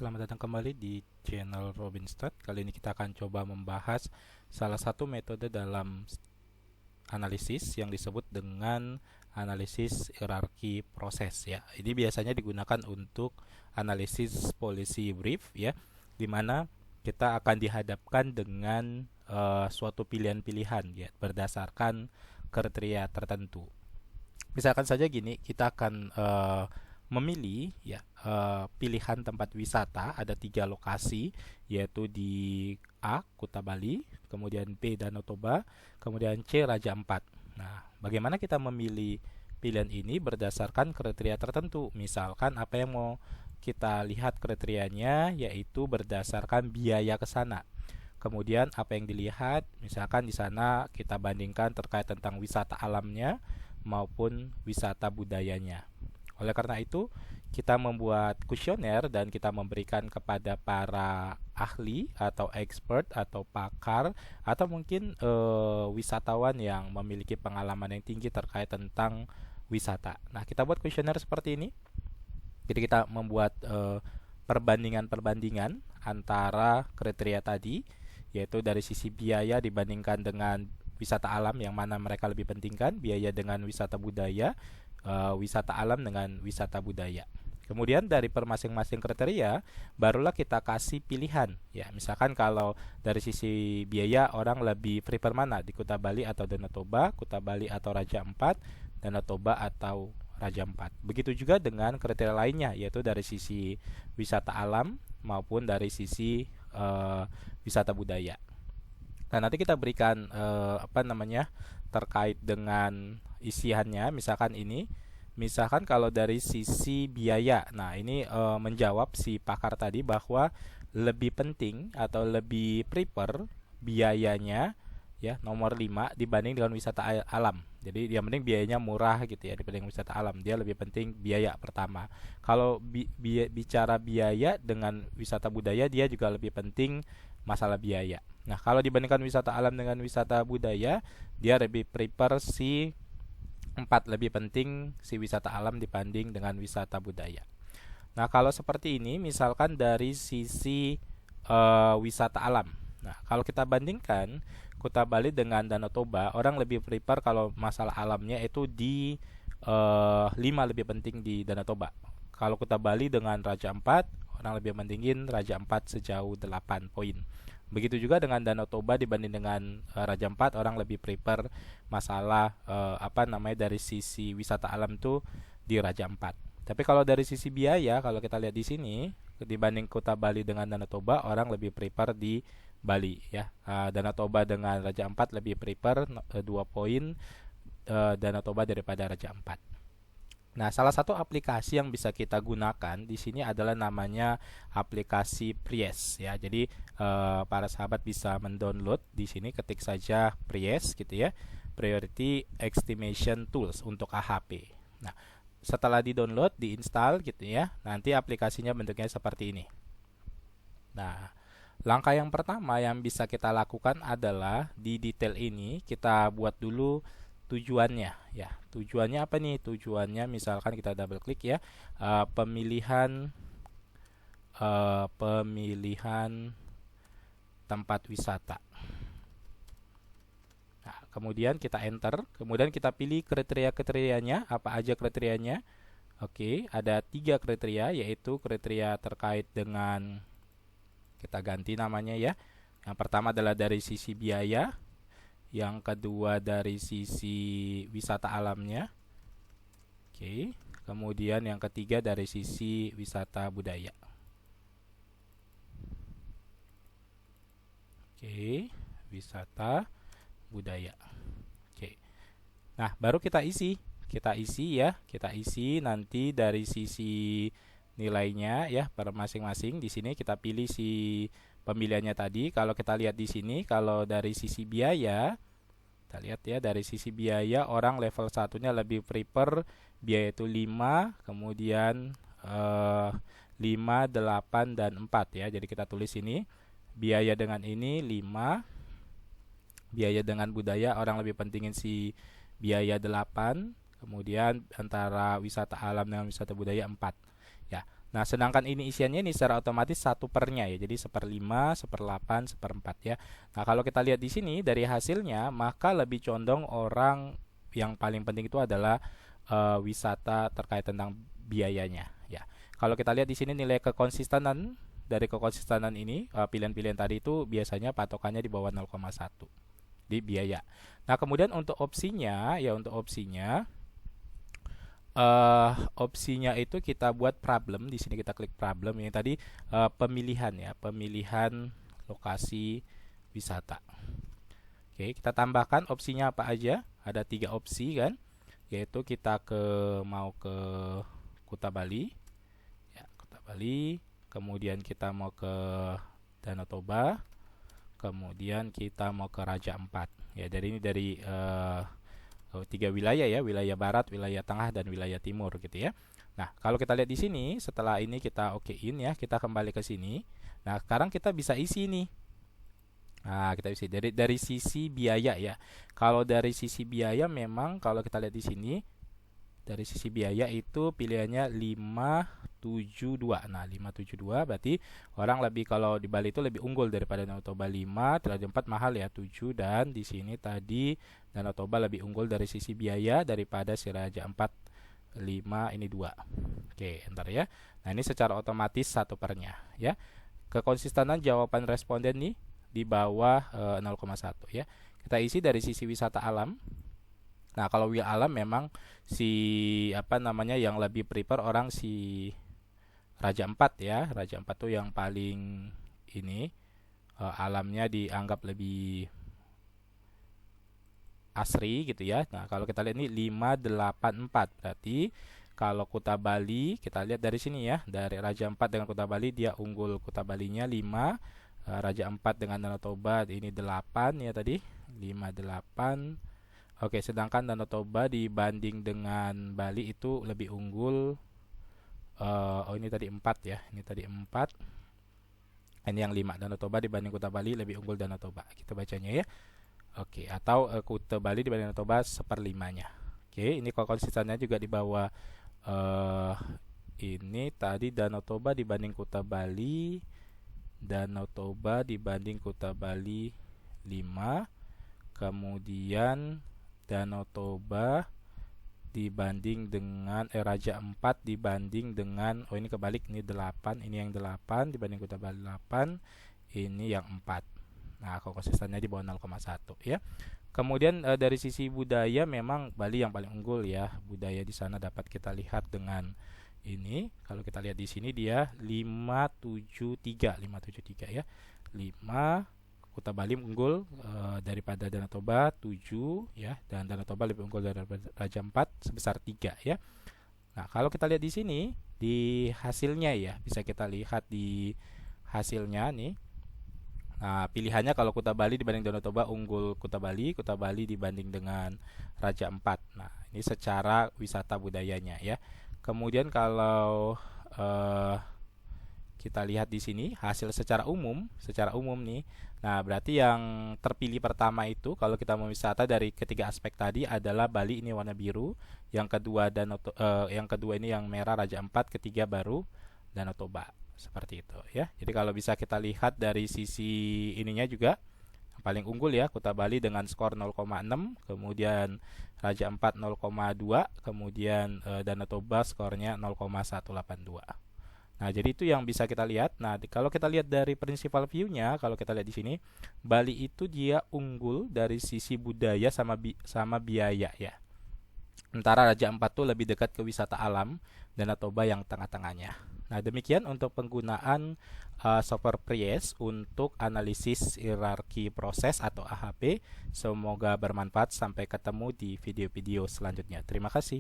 selamat datang kembali di channel Robinstad. Kali ini kita akan coba membahas salah satu metode dalam analisis yang disebut dengan analisis hierarki proses ya. Ini biasanya digunakan untuk analisis policy brief ya, di mana kita akan dihadapkan dengan suatu pilihan-pilihan ya berdasarkan kriteria tertentu. Misalkan saja gini, kita akan memilih ya pilihan tempat wisata. Ada 3 lokasi, yaitu di A. Kuta Bali, kemudian B. Danau Toba, kemudian C. Raja Ampat. Nah, bagaimana kita memilih pilihan ini berdasarkan kriteria tertentu. Misalkan apa yang mau kita lihat kriterianya, yaitu berdasarkan biaya ke sana. Kemudian apa yang dilihat, misalkan di sana kita bandingkan terkait tentang wisata alamnya maupun wisata budayanya. Oleh karena itu, kita membuat kuesioner dan kita memberikan kepada para ahli atau expert atau pakar atau mungkin wisatawan yang memiliki pengalaman yang tinggi terkait tentang wisata. Nah, kita buat kuesioner seperti ini. Jadi kita membuat perbandingan-perbandingan antara kriteria tadi, yaitu dari sisi biaya dibandingkan dengan wisata alam, yang mana mereka lebih pentingkan, biaya dengan wisata budaya, wisata alam dengan wisata budaya. Kemudian dari per masing-masing kriteria barulah kita kasih pilihan ya. Misalkan kalau dari sisi biaya orang lebih prefer mana, di Kuta Bali atau Danau Toba, Kuta Bali atau Raja Ampat, Danau Toba atau Raja Ampat. Begitu juga dengan kriteria lainnya, yaitu dari sisi wisata alam maupun dari sisi wisata budaya. Nah, nanti kita berikan terkait dengan isiannya. Misalkan kalau dari sisi biaya, nah ini menjawab si pakar tadi bahwa lebih penting atau lebih prefer biayanya ya nomor 5 dibanding dengan wisata alam. Jadi dia mending biayanya murah gitu ya dibanding wisata alam. Dia lebih penting biaya pertama. Kalau bicara biaya dengan wisata budaya, dia juga lebih penting masalah biaya. Nah, kalau dibandingkan wisata alam dengan wisata budaya, dia lebih prefer si 4, lebih penting si wisata alam dibanding dengan wisata budaya. Nah, kalau seperti ini, misalkan dari sisi wisata alam. Nah, kalau kita bandingkan Kuta Bali dengan Danau Toba, orang lebih prefer kalau masalah alamnya itu di 5, lebih penting di Danau Toba. Kalau Kuta Bali dengan Raja Ampat, orang lebih pentingin Raja Ampat sejauh 8 poin. Begitu juga dengan Danau Toba dibanding dengan Raja Ampat, orang lebih prefer masalah dari sisi wisata alam tuh di Raja Ampat. Tapi kalau dari sisi biaya, kalau kita lihat di sini, dibanding Kuta Bali dengan Danau Toba, orang lebih prefer di Bali ya. Danau Toba dengan Raja Ampat lebih prefer 2 poin Danau Toba daripada Raja Ampat. Nah, salah satu aplikasi yang bisa kita gunakan di sini adalah namanya aplikasi Priest ya. Jadi para sahabat bisa mendownload di sini, ketik saja Priest gitu ya. Priority Estimation Tools untuk AHP. Nah, setelah di-download, diinstal gitu ya. Nanti aplikasinya bentuknya seperti ini. Nah, langkah yang pertama yang bisa kita lakukan adalah di detail ini kita buat dulu tujuannya ya. Tujuannya apa nih? Tujuannya misalkan kita double klik ya, pemilihan tempat wisata. Nah, kemudian kita enter, kemudian kita pilih kriteria-kriterianya, apa aja kriterianya. Oke, ada 3 kriteria, yaitu kriteria terkait dengan, kita ganti namanya ya. Yang pertama adalah dari sisi biaya, yang kedua dari sisi wisata alamnya. Oke, kemudian yang ketiga dari sisi wisata budaya. Oke, wisata budaya. Oke. Nah, baru kita isi ya, kita isi nanti dari sisi nilainya ya per masing-masing. Di sini kita pilih si pemilihannya tadi. Kalau kita lihat di sini, kalau dari sisi biaya, kita lihat ya, dari sisi biaya orang level 1-nya lebih prefer biaya itu 5, kemudian 5, 8 dan 4 ya. Jadi kita tulis ini biaya dengan ini 5, biaya dengan budaya orang lebih pentingin si biaya 8, kemudian antara wisata alam dengan wisata budaya 4. Ya, Nah, sedangkan ini isiannya ini secara otomatis 1/nya ya. Jadi 1/5, 1/8, 1/4 ya. Nah, kalau kita lihat di sini dari hasilnya, maka lebih condong orang yang paling penting itu adalah wisata terkait tentang biayanya ya. Kalau kita lihat di sini nilai kekonsistenan dari kekonsistenan ini, pilihan-pilihan tadi itu biasanya patokannya di bawah 0,1 di biaya. Nah, kemudian untuk opsinya ya, untuk opsinya itu kita buat problem. Di sini kita klik problem. Ini tadi pemilihan ya, pemilihan lokasi wisata. Oke, kita tambahkan opsinya apa aja. Ada 3 opsi kan, yaitu kita mau ke Kuta Bali ya, Kuta Bali, kemudian kita mau ke Danau Toba, kemudian kita mau ke Raja Ampat ya. Dari 3 wilayah ya, wilayah barat, wilayah tengah, dan wilayah timur gitu ya. Nah, kalau kita lihat di sini, setelah ini kita okein ya, kita kembali ke sini. Nah, sekarang kita bisa isi nih. Nah, kita isi dari sisi biaya ya. Kalau dari sisi biaya memang kalau kita lihat di sini, dari sisi biaya itu pilihannya 572. Nah, 572 berarti orang lebih, kalau di Bali itu lebih unggul daripada Danau Toba. 5, Raja 4 mahal ya 7, dan di sini tadi Danau Toba lebih unggul dari sisi biaya daripada si Raja 4. 5 ini 2. Oke, entar ya. Nah, ini secara otomatis 1/nya ya. Kekonsistenan jawaban responden nih di bawah 0,1 ya. Kita isi dari sisi wisata alam. Nah, kalau wisata alam memang yang lebih prefer orang si Raja 4 ya. Raja 4 tuh yang paling ini alamnya dianggap lebih asri gitu ya. Nah, kalau kita lihat ini 584, berarti kalau Kuta Bali kita lihat dari sini ya, dari Raja 4 dengan Kuta Bali dia unggul, Kuta Balinya 5, Raja 4 dengan Danau Toba ini 8 ya tadi, 58. Oke, sedangkan Danau Toba dibanding dengan Bali itu lebih unggul. Ini tadi 4 ya, ini tadi 4. Ini yang 5, Danau Toba dibanding Kuta Bali lebih unggul Danau Toba. Kita bacanya ya. Oke, atau Kuta Bali dibanding Danau Toba 1/5-nya. Oke, ini konsistennya juga di bawah ini tadi Danau Toba dibanding Kuta Bali. Danau Toba dibanding Kuta Bali 5. Kemudian Danau Toba dibanding dengan Raja 4 dibanding dengan, ini kebalik, ini 8, ini yang 8 dibanding Kuta Bali 8, ini yang 4. Nah, konsistennya di bawah 0,1 ya. Kemudian dari sisi budaya memang Bali yang paling unggul ya. Budaya di sana dapat kita lihat dengan ini. Kalau kita lihat di sini dia 573 ya. 5, Kuta Bali unggul daripada Danau Toba 7 ya, dan Danau Toba lebih unggul daripada Raja 4 sebesar 3 ya. Nah, kalau kita lihat di sini di hasilnya ya, bisa kita lihat di hasilnya nih. Nah, pilihannya kalau Kuta Bali dibanding Danau Toba unggul Kuta Bali dibanding dengan Raja 4. Nah, ini secara wisata budayanya ya. Kemudian kalau kita lihat di sini hasil secara umum nih. Nah, berarti yang terpilih pertama itu kalau kita mau wisata dari ketiga aspek tadi adalah Bali, ini warna biru. Yang kedua ini yang merah Raja 4, ketiga baru Danau Toba. Seperti itu ya. Jadi kalau bisa kita lihat dari sisi ininya juga yang paling unggul ya Kuta Bali dengan skor 0,6, kemudian Raja 4 0,2, kemudian Danau Toba skornya 0,182. Nah, jadi itu yang bisa kita lihat. Nah, kalau kita lihat dari principal view-nya, kalau kita lihat di sini, Bali itu dia unggul dari sisi budaya sama biaya ya. Sementara Raja 4 tuh lebih dekat ke wisata alam, dan Danau Toba yang tengah-tengahnya. Nah, demikian untuk penggunaan software Priest untuk analisis hierarki proses atau AHP. Semoga bermanfaat. Sampai ketemu di video-video selanjutnya. Terima kasih.